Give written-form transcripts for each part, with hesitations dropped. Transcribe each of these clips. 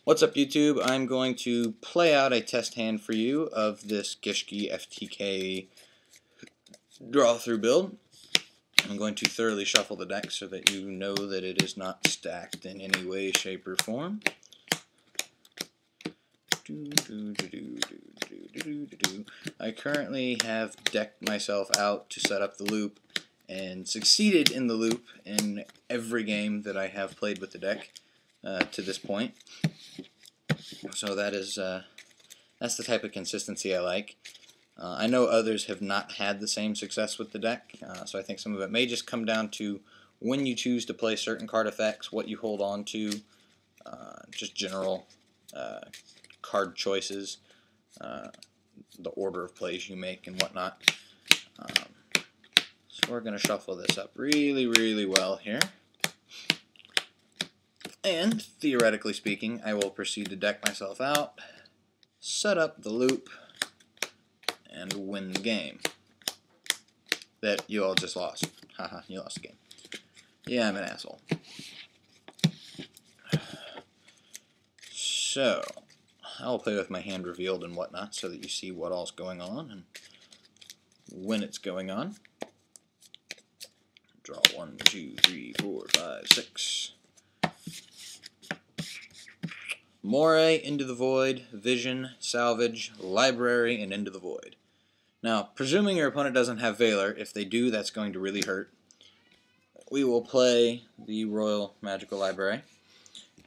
What's up, YouTube? I'm going to play out a test hand for you of this Gishki FTK draw-through build. I'm going to thoroughly shuffle the deck so that you know that it is not stacked in any way, shape, or form. I currently have decked myself out to set up the loop and succeeded in the loop in every game that I have played with the deck to this point. So that is that's the type of consistency I like. I know others have not had the same success with the deck, so I think some of it may just come down to when you choose to play certain card effects, what you hold on to, just general card choices, the order of plays you make and whatnot. So we're going to shuffle this up really, really well here. And, theoretically speaking, I will proceed to deck myself out, set up the loop, and win the game. That you all just lost. Haha, you lost the game. Yeah, I'm an asshole. So, I'll play with my hand revealed and whatnot so that you see what all's going on and when it's going on. Draw 1, 2, 3, 4, 5, 6. Moray, Into the Void, Vision, Salvage, Library, and Into the Void. Now, presuming your opponent doesn't have Valor, if they do, that's going to really hurt. We will play the Royal Magical Library,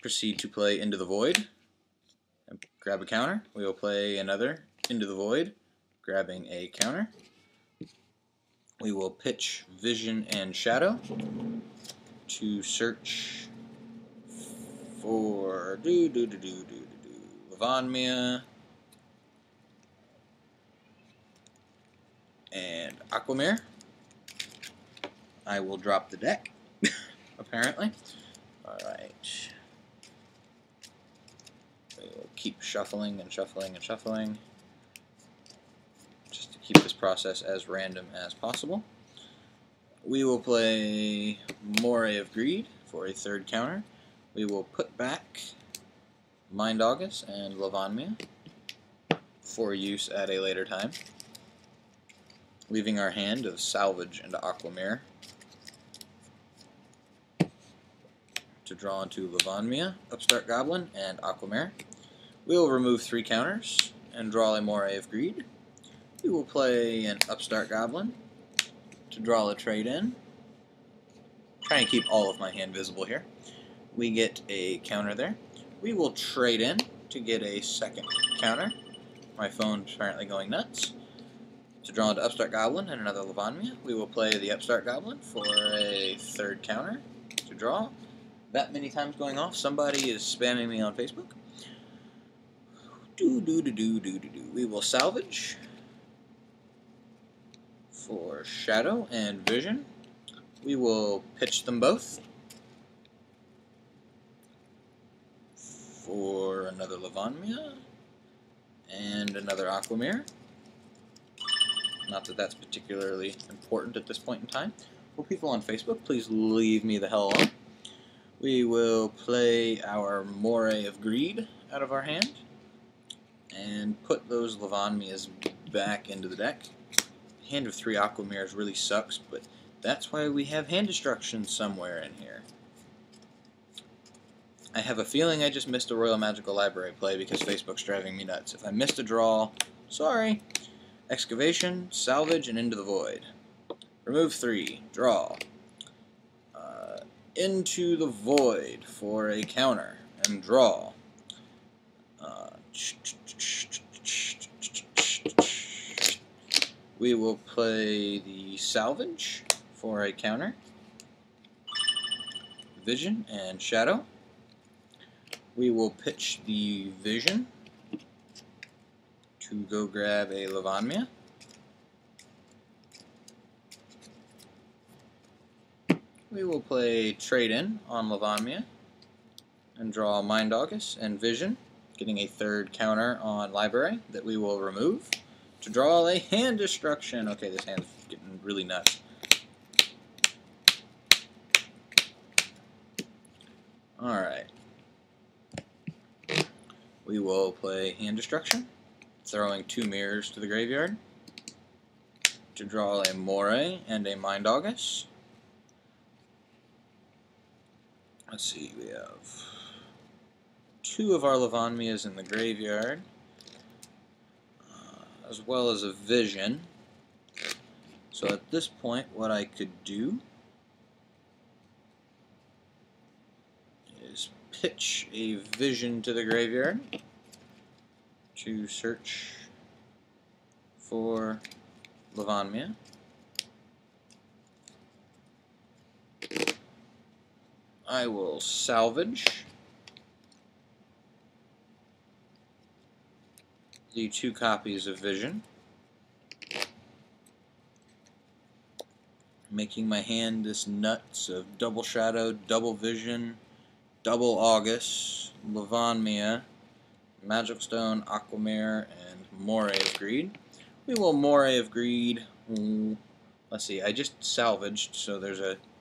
proceed to play Into the Void, and grab a counter. We will play another Into the Void, grabbing a counter. We will pitch Vision and Shadow to search for Lavonmia and Aquamere. I will drop the deck, apparently. Alright. We will keep shuffling and shuffling and shuffling, just to keep this process as random as possible. We will play Moray of Greed for a third counter. We will put back Mind August and Lavonmia for use at a later time, leaving our hand of Salvage and Aquamere to draw into Lavonmia, Upstart Goblin, and Aquamere. We will remove 3 counters and draw a Moray of Greed. We will play an Upstart Goblin to draw a trade-in. Trying to keep all of my hand visible here. We get a counter there. We will trade in to get a second counter. My phone's apparently going nuts. To draw into Upstart Goblin and another Lavonmia. We will play the Upstart Goblin for a third counter to draw. That many times going off, somebody is spamming me on Facebook. We will salvage for Shadow and Vision. We will pitch them both for another Lavonmia and another Aquamere. Not that that's particularly important at this point in time. For people on Facebook, please leave me the hell alone. We will play our Moray of Greed out of our hand and put those Lavonmias back into the deck. Hand of 3 Aquameres really sucks, but that's why we have hand destruction somewhere in here. I have a feeling I just missed a Royal Magical Library play because Facebook's driving me nuts. If I missed a draw, sorry. Excavation, Salvage, and Into the Void. Remove 3. Draw. Into the Void for a counter. And draw. We will play the Salvage for a counter. Vision and Shadow. We will pitch the Vision to go grab a Lavonmia. We will play Trade-In on Lavonmia and draw Mind August and Vision, getting a third counter on Library that we will remove to draw a Hand Destruction. Okay, this hand's getting really nuts. Alright. we will play Hand Destruction, throwing 2 mirrors to the graveyard to draw a Moray and a Mind August. Let's see, we have 2 of our Lavanmias in the graveyard, as well as a Vision. So at this point, what I could do is pitch a Vision to the graveyard to search for Lavanmia. I will salvage the 2 copies of Vision, making my hand this nuts of double Shadow, double Vision, double August, Lavanmia, Magic Stone, Aquamare, and Moray of Greed. We will Moray of Greed. Let's see, I just salvaged, so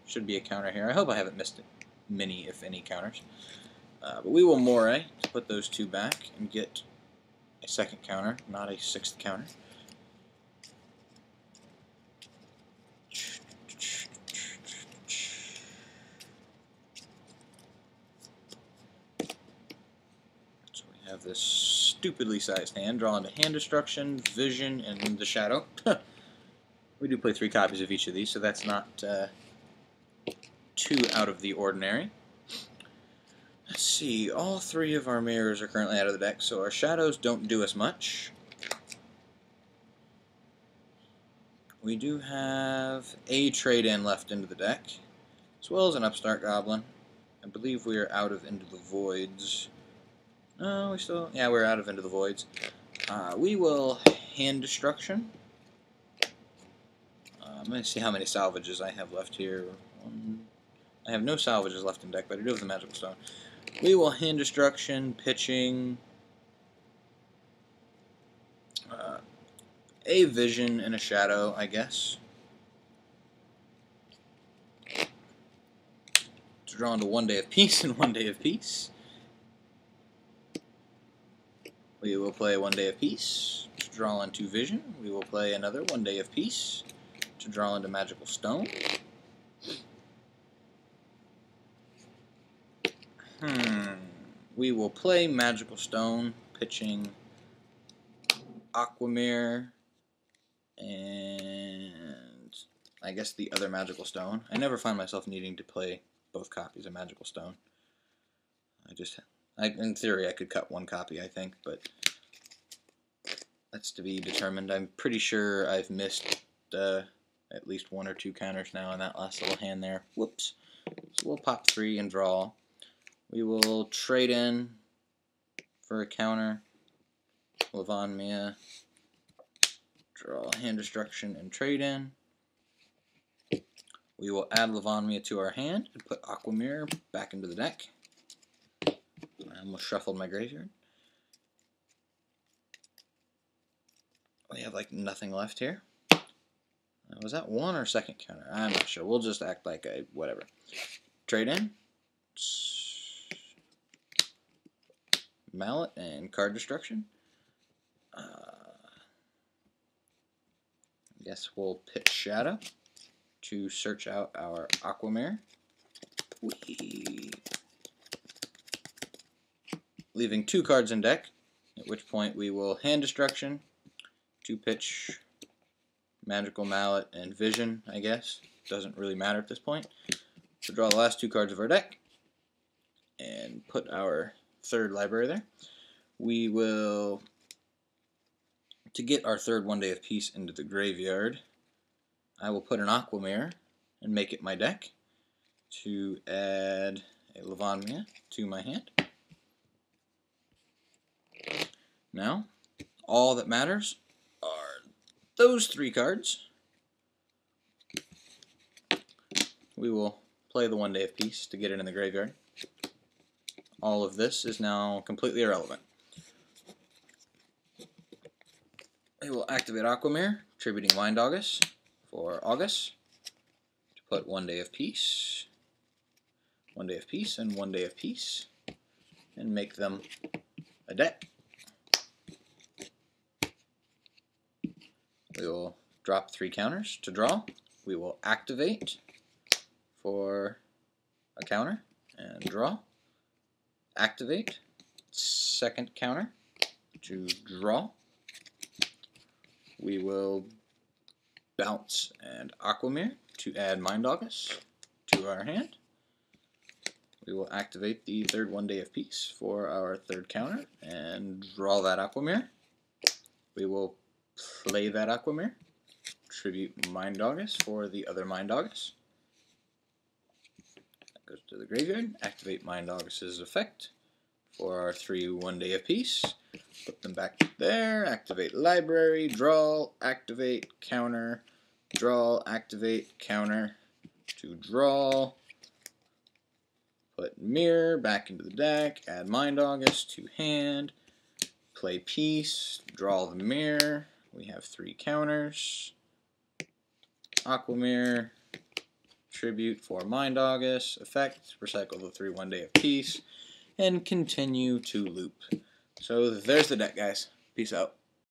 should be a counter here. I hope I haven't missed many, if any, counters. But we will Moray to put those 2 back and get a 2nd counter, not a 6th counter. So we have this stupidly sized hand, draw into Hand Destruction, Vision, and the Shadow. We do play 3 copies of each of these, so that's not too out of the ordinary. Let's see, all 3 of our mirrors are currently out of the deck, so our shadows don't do us much. We do have a trade-in left into the deck, as well as an Upstart Goblin. I believe we are out of Into the Voids. No, we're out of Into the Voids. We will Hand Destruction. I'm going to see how many salvages I have left here. I have no salvages left in deck, but I do have the Magical Stone. We will Hand Destruction, pitching a Vision and a Shadow, I guess, to draw into 1 Day of Peace and 1 Day of Peace. We will play 1 Day of Peace to draw into Vision. We will play another 1 Day of Peace to draw into Magical Stone. We will play Magical Stone, pitching Aquamare and I guess the other Magical Stone. I never find myself needing to play both copies of Magical Stone. In theory, I could cut 1 copy, I think, but that's to be determined. I'm pretty sure I've missed at least 1 or 2 counters now in that last little hand there. Whoops. So we'll pop 3 and draw. We will trade in for a counter. Lavanmia, draw Hand Destruction and trade in. We will add Lavanmia to our hand and put Aquamare back into the deck. I almost shuffled my graveyard. We have like nothing left here. Was that 1 or 2nd counter? I'm not sure. We'll just act like whatever. Trade in. Mallet and Card Destruction. I guess we'll pitch Shadow to search out our Aquamare. Leaving 2 cards in deck, at which point we will Hand Destruction to pitch Magical Mallet and Vision, I guess. Doesn't really matter at this point. So draw the last 2 cards of our deck and put our 3rd library there. We will, to get our 3rd 1 Day of Peace into the graveyard, I will put an Aquamare and make it my deck to add a Lavanmia to my hand. Now, all that matters are those 3 cards. We will play the 1 Day of Peace to get it in the graveyard. All of this is now completely irrelevant. We will activate Aquamare, tributing Mind August for August, to put 1 Day of Peace, 1 Day of Peace, and 1 Day of Peace, and make them a deck. We will drop 3 counters to draw. We will activate for a counter and draw. Activate, second counter to draw. We will bounce and Aquamirror to add Mind August to our hand. We will activate the third 1 Day of Peace for our third counter and draw that Aquamirror. We will play that Aquamirror, tribute Mind August for the other Mind August. That goes to the graveyard. Activate Mind August's effect for our 3 1 Day of Peace. Put them back there. Activate library, draw, activate, counter, draw, activate, counter to draw. Put mirror back into the deck. Add Mind August to hand. Play peace. Draw the mirror. We have 3 counters. Aquamirror, tribute for Mind August, effect, recycle the 3 1 Day of Peace, and continue to loop. So there's the deck, guys. Peace out.